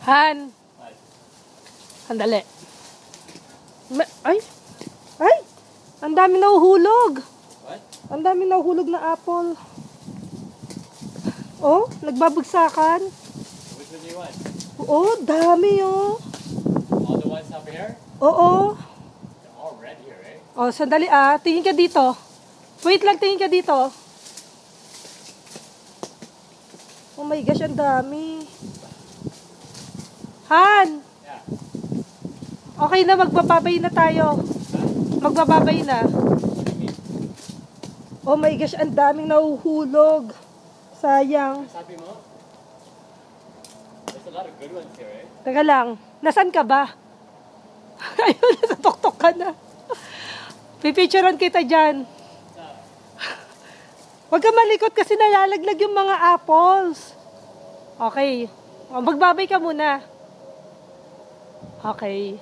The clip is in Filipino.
Han. Sandali. Ay! Ay! Ang dami nahuhulog. What? Ang dami nahuhulog na apple. Oh, nagbabagsakan. Which one do you want? Oh, dami oh. All the ones up here? Oo. They're all red here, eh? Oh, sandali ah. Tingin ka dito. Wait lang, tingin ka dito. Oh my gosh, ang dami. Han! Yeah. Okay na, magbababay na tayo. Magbababay na. Oh my gosh, ang daming nahuhulog. Sayang. Sabi mo? There's a lot of good ones here, eh? Teka lang, nasan ka ba? Ayun, nasa tuktok ka na. Pipicturean kita dyan. Huwag ka malikot kasi nalalaglag yung mga apples. Okay. O, magbabay ka muna. Okay.